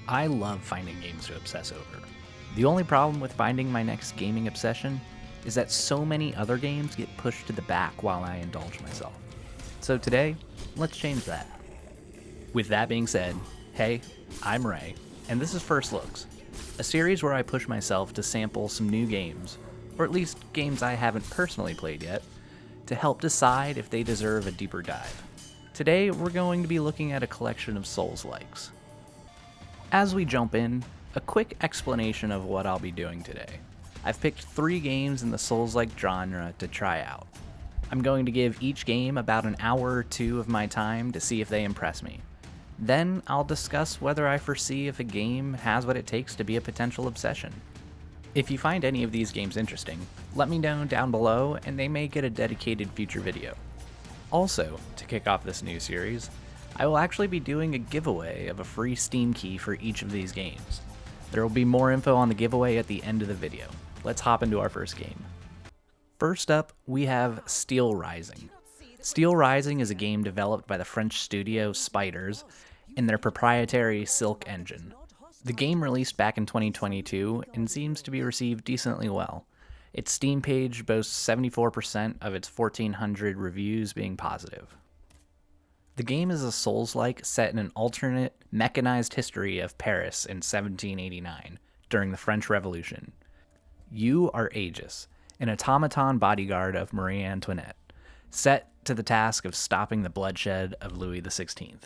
I love finding games to obsess over. The only problem with finding my next gaming obsession is that so many other games get pushed to the back while I indulge myself. So today, let's change that. With that being said, hey, I'm Ray, and this is First Looks, a series where I push myself to sample some new games, or at least games I haven't personally played yet, to help decide if they deserve a deeper dive. Today, we're going to be looking at a collection of Souls-likes. As we jump in, a quick explanation of what I'll be doing today. I've picked 3 games in the Souls-like genre to try out. I'm going to give each game about an hour or 2 of my time to see if they impress me. Then I'll discuss whether I foresee if a game has what it takes to be a potential obsession. If you find any of these games interesting, let me know down below and they may get a dedicated future video. Also, to kick off this new series, I will actually be doing a giveaway of a free Steam key for each of these games. There will be more info on the giveaway at the end of the video. Let's hop into our first game. First up, we have Steelrising. Steelrising is a game developed by the French studio Spiders in their proprietary Silk engine. The game released back in 2022 and seems to be received decently well. Its Steam page boasts 74% of its 1,400 reviews being positive. The game is a Souls-like set in an alternate, mechanized history of Paris in 1789, during the French Revolution. You are Aegis, an automaton bodyguard of Marie Antoinette, set to the task of stopping the bloodshed of Louis XVI.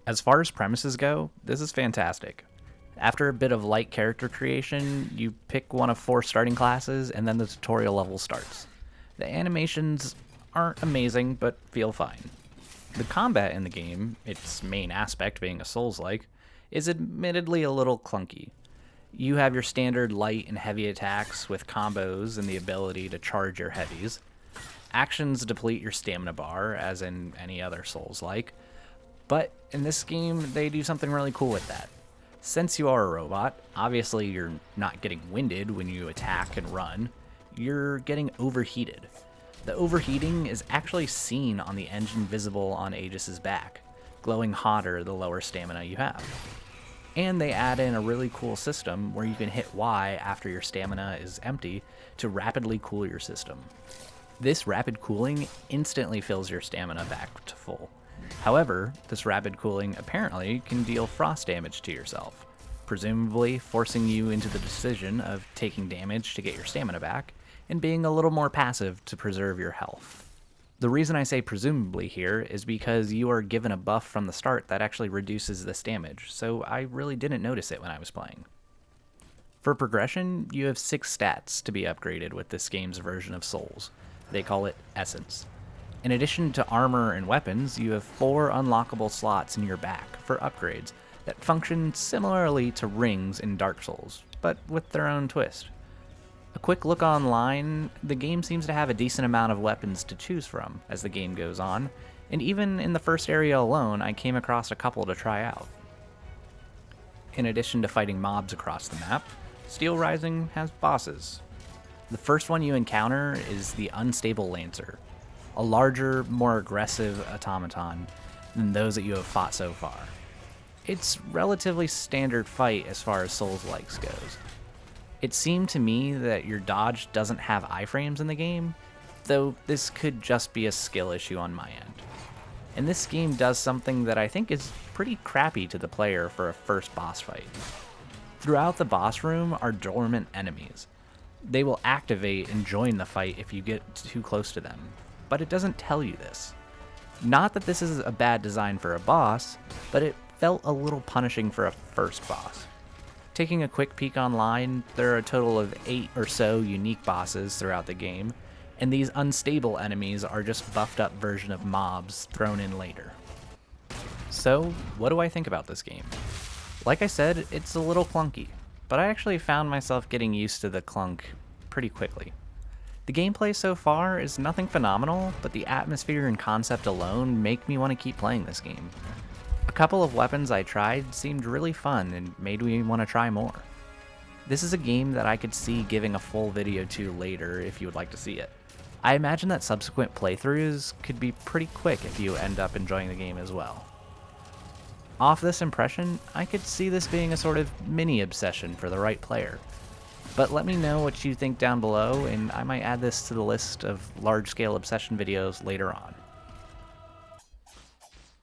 As far as premises go, this is fantastic. After a bit of light character creation, you pick one of 4 starting classes, and then the tutorial level starts. The animations aren't amazing, but feel fine. The combat in the game, its main aspect being a Souls-like, is admittedly a little clunky. You have your standard light and heavy attacks with combos and the ability to charge your heavies. Actions deplete your stamina bar, as in any other Souls-like, but in this game they do something really cool with that. Since you are a robot, obviously you're not getting winded when you attack and run, you're getting overheated. The overheating is actually seen on the engine visible on Aegis's back, glowing hotter the lower stamina you have. And they add in a really cool system where you can hit Y after your stamina is empty to rapidly cool your system. This rapid cooling instantly fills your stamina back to full. However, this rapid cooling apparently can deal frost damage to yourself, presumably forcing you into the decision of taking damage to get your stamina back, and being a little more passive to preserve your health. The reason I say presumably here is because you are given a buff from the start that actually reduces this damage, so I really didn't notice it when I was playing. For progression, you have 6 stats to be upgraded with this game's version of Souls. They call it Essence. In addition to armor and weapons, you have 4 unlockable slots in your back for upgrades that function similarly to rings in Dark Souls, but with their own twist. A quick look online, the game seems to have a decent amount of weapons to choose from as the game goes on, and even in the first area alone, I came across a couple to try out. In addition to fighting mobs across the map, Steelrising has bosses. The first one you encounter is the Unstable Lancer, a larger, more aggressive automaton than those that you have fought so far. It's relatively standard fight as far as Souls-likes goes. It seemed to me that your dodge doesn't have iframes in the game, though this could just be a skill issue on my end. And this game does something that I think is pretty crappy to the player for a first boss fight. Throughout the boss room are dormant enemies. They will activate and join the fight if you get too close to them, but it doesn't tell you this. Not that this is a bad design for a boss, but it felt a little punishing for a first boss. Taking a quick peek online, there are a total of 8 or so unique bosses throughout the game, and these unstable enemies are just buffed up version of mobs thrown in later. So, what do I think about this game? Like I said, it's a little clunky, but I actually found myself getting used to the clunk pretty quickly. The gameplay so far is nothing phenomenal, but the atmosphere and concept alone make me want to keep playing this game. A couple of weapons I tried seemed really fun and made me want to try more. This is a game that I could see giving a full video to later if you would like to see it. I imagine that subsequent playthroughs could be pretty quick if you end up enjoying the game as well. Off this impression, I could see this being a sort of mini obsession for the right player. But let me know what you think down below, and I might add this to the list of large-scale obsession videos later on.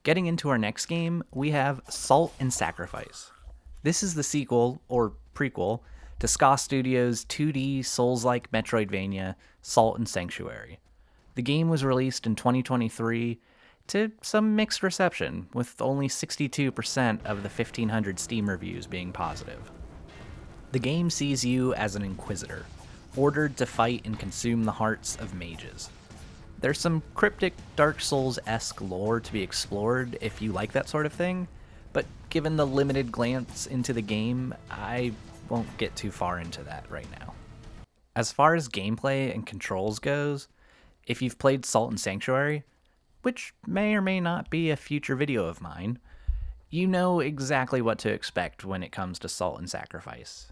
Getting into our next game, we have Salt and Sacrifice. This is the sequel, or prequel, to Ska Studios' 2D Souls-like Metroidvania, Salt and Sanctuary. The game was released in 2023 to some mixed reception, with only 62% of the 1,500 Steam reviews being positive. The game sees you as an Inquisitor, ordered to fight and consume the hearts of mages. There's some cryptic Dark Souls-esque lore to be explored if you like that sort of thing, but given the limited glance into the game, I won't get too far into that right now. As far as gameplay and controls goes, if you've played Salt and Sanctuary, which may or may not be a future video of mine, you know exactly what to expect when it comes to Salt and Sacrifice.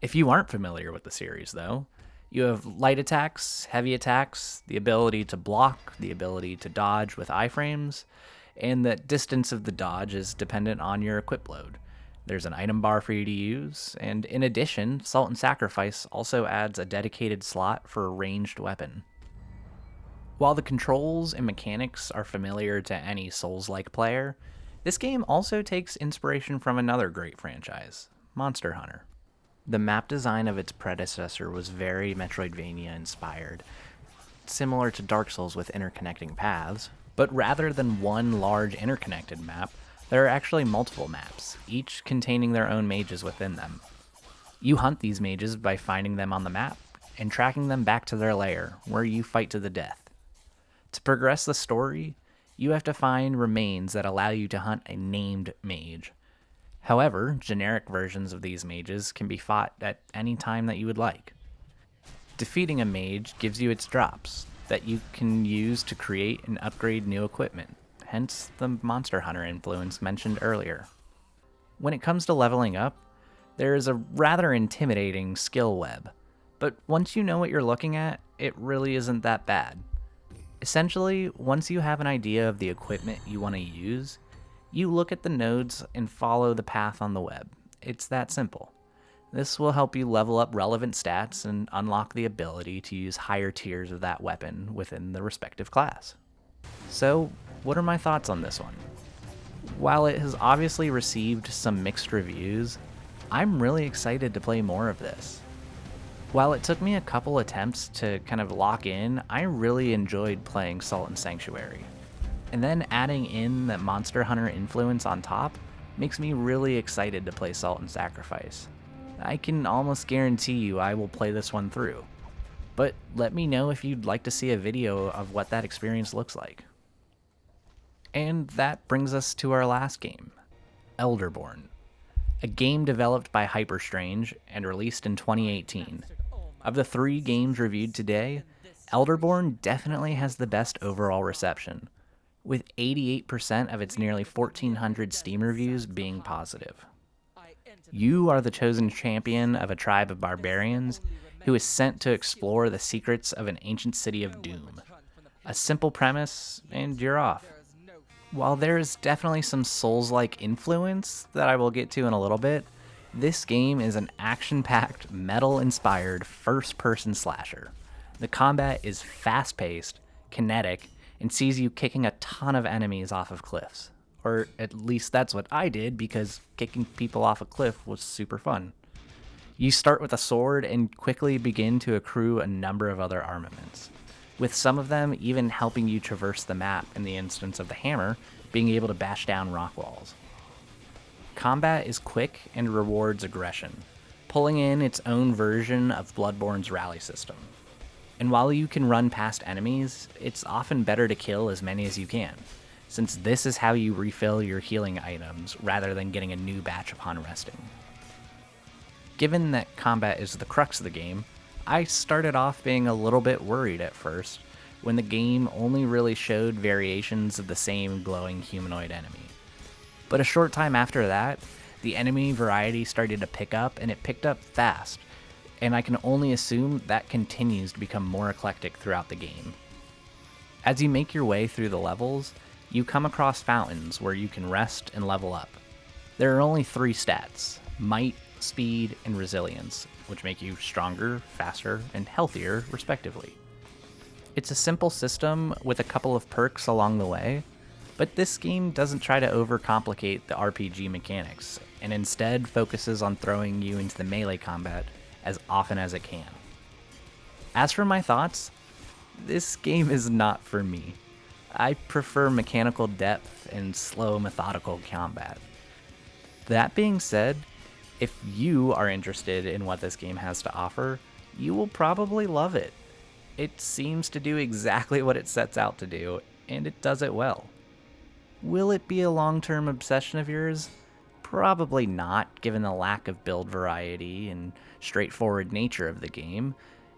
If you aren't familiar with the series, though, you have light attacks, heavy attacks, the ability to block, the ability to dodge with iframes, and the distance of the dodge is dependent on your equip load. There's an item bar for you to use, and in addition, Salt and Sacrifice also adds a dedicated slot for a ranged weapon. While the controls and mechanics are familiar to any Souls-like player, this game also takes inspiration from another great franchise, Monster Hunter. The map design of its predecessor was very Metroidvania-inspired, similar to Dark Souls with interconnecting paths, but rather than one large interconnected map, there are actually multiple maps, each containing their own mages within them. You hunt these mages by finding them on the map and tracking them back to their lair, where you fight to the death. To progress the story, you have to find remains that allow you to hunt a named mage. However, generic versions of these mages can be fought at any time that you would like. Defeating a mage gives you its drops that you can use to create and upgrade new equipment, hence the Monster Hunter influence mentioned earlier. When it comes to leveling up, there is a rather intimidating skill web, but once you know what you're looking at, it really isn't that bad. Essentially, once you have an idea of the equipment you want to use, you look at the nodes and follow the path on the web. It's that simple. This will help you level up relevant stats and unlock the ability to use higher tiers of that weapon within the respective class. So, what are my thoughts on this one? While it has obviously received some mixed reviews, I'm really excited to play more of this. While it took me a couple attempts to kind of lock in, I really enjoyed playing Salt and Sanctuary. And then adding in that Monster Hunter influence on top makes me really excited to play Salt and Sacrifice. I can almost guarantee you I will play this one through. But let me know if you'd like to see a video of what that experience looks like. And that brings us to our last game, Elderborn, a game developed by Hyperstrange and released in 2018. Of the 3 games reviewed today, Elderborn definitely has the best overall reception, with 88% of its nearly 1,400 Steam reviews being positive. You are the chosen champion of a tribe of barbarians who is sent to explore the secrets of an ancient city of doom. A simple premise, and you're off. While there is definitely some Souls-like influence that I will get to in a little bit, this game is an action-packed, metal-inspired first-person slasher. The combat is fast-paced, kinetic, and sees you kicking a ton of enemies off of cliffs. Or at least that's what I did, because kicking people off a cliff was super fun. You start with a sword and quickly begin to accrue a number of other armaments, with some of them even helping you traverse the map in the instance of the hammer being able to bash down rock walls. Combat is quick and rewards aggression, pulling in its own version of Bloodborne's rally system. And while you can run past enemies, it's often better to kill as many as you can, since this is how you refill your healing items rather than getting a new batch upon resting. Given that combat is the crux of the game, I started off being a little bit worried at first when the game only really showed variations of the same glowing humanoid enemy. But a short time after that, the enemy variety started to pick up, and it picked up fast, and I can only assume that continues to become more eclectic throughout the game. As you make your way through the levels, you come across fountains where you can rest and level up. There are only 3 stats: might, speed, and resilience, which make you stronger, faster, and healthier, respectively. It's a simple system with a couple of perks along the way, but this game doesn't try to overcomplicate the RPG mechanics, and instead focuses on throwing you into the melee combat as often as it can. As for my thoughts, this game is not for me. I prefer mechanical depth and slow, methodical combat. That being said, if you are interested in what this game has to offer, you will probably love it. It seems to do exactly what it sets out to do, and it does it well. Will it be a long-term obsession of yours? Probably not, given the lack of build variety and straightforward nature of the game,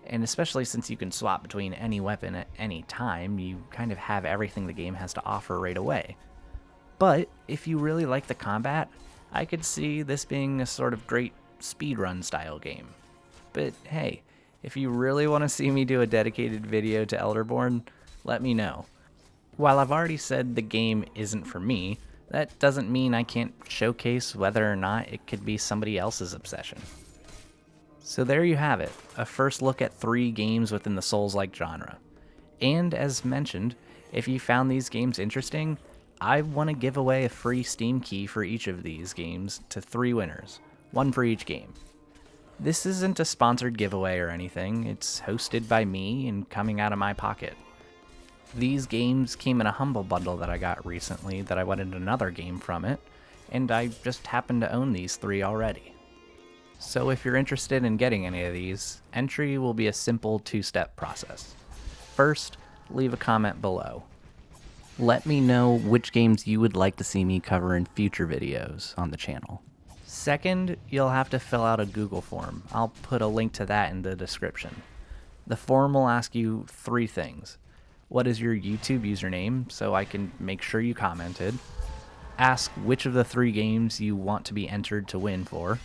and especially since you can swap between any weapon at any time, you kind of have everything the game has to offer right away. But if you really like the combat, I could see this being a sort of great speedrun style game. But hey, if you really want to see me do a dedicated video to Elderborn, let me know. While I've already said the game isn't for me, that doesn't mean I can't showcase whether or not it could be somebody else's obsession. So there you have it, a first look at 3 games within the Souls-like genre. And as mentioned, if you found these games interesting, I want to give away a free Steam key for each of these games to 3 winners, 1 for each game. This isn't a sponsored giveaway or anything, it's hosted by me and coming out of my pocket. These games came in a Humble Bundle that I got recently that I wanted another game from it, and I just happen to own these 3 already. So if you're interested in getting any of these, entry will be a simple 2-step process. First, leave a comment below. Let me know which games you would like to see me cover in future videos on the channel. Second, you'll have to fill out a Google form. I'll put a link to that in the description. The form will ask you 3 things. What is your YouTube username, so I can make sure you commented. Ask which of the 3 games you want to be entered to win for.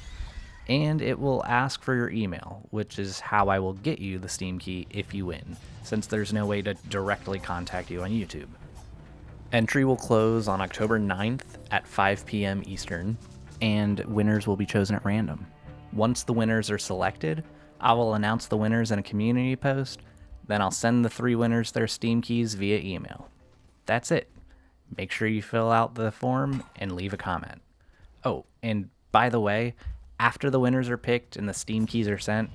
And it will ask for your email, which is how I will get you the Steam key if you win, since there's no way to directly contact you on YouTube. Entry will close on October 9th at 5 p.m. Eastern, and winners will be chosen at random. Once the winners are selected, I will announce the winners in a community post, then I'll send the 3 winners their Steam keys via email. That's it. Make sure you fill out the form and leave a comment. Oh, and by the way, after the winners are picked and the Steam keys are sent,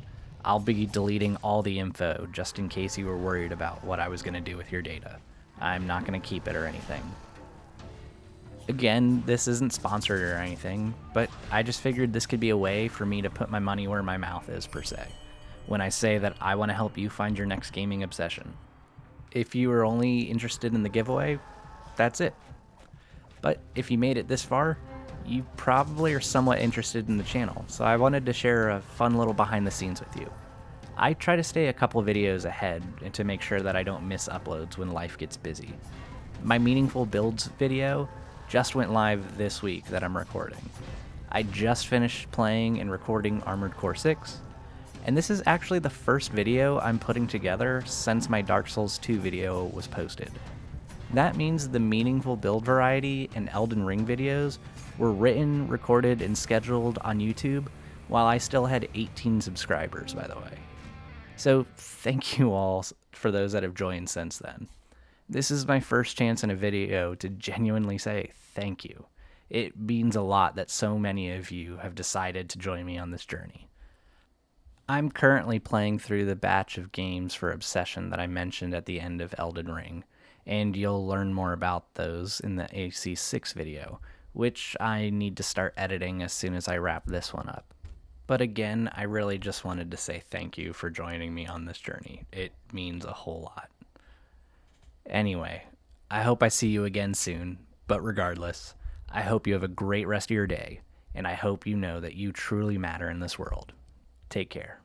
I'll be deleting all the info just in case you were worried about what I was going to do with your data. I'm not going to keep it or anything. Again, this isn't sponsored or anything, but I just figured this could be a way for me to put my money where my mouth is, per se, when I say that I want to help you find your next gaming obsession. If you are only interested in the giveaway, that's it. But if you made it this far, you probably are somewhat interested in the channel, so I wanted to share a fun little behind the scenes with you. I try to stay a couple videos ahead and to make sure that I don't miss uploads when life gets busy. My Meaningful Builds video just went live this week that I'm recording. I just finished playing and recording Armored Core 6, and this is actually the first video I'm putting together since my Dark Souls 2 video was posted. That means the Meaningful Build Variety and Elden Ring videos were written, recorded, and scheduled on YouTube while I still had 18 subscribers, by the way. So thank you all for those that have joined since then. This is my first chance in a video to genuinely say thank you. It means a lot that so many of you have decided to join me on this journey. I'm currently playing through the batch of games for Obsession that I mentioned at the end of Elden Ring, and you'll learn more about those in the AC6 video, which I need to start editing as soon as I wrap this one up. But again, I really just wanted to say thank you for joining me on this journey. It means a whole lot. Anyway, I hope I see you again soon, but regardless, I hope you have a great rest of your day, and I hope you know that you truly matter in this world. Take care.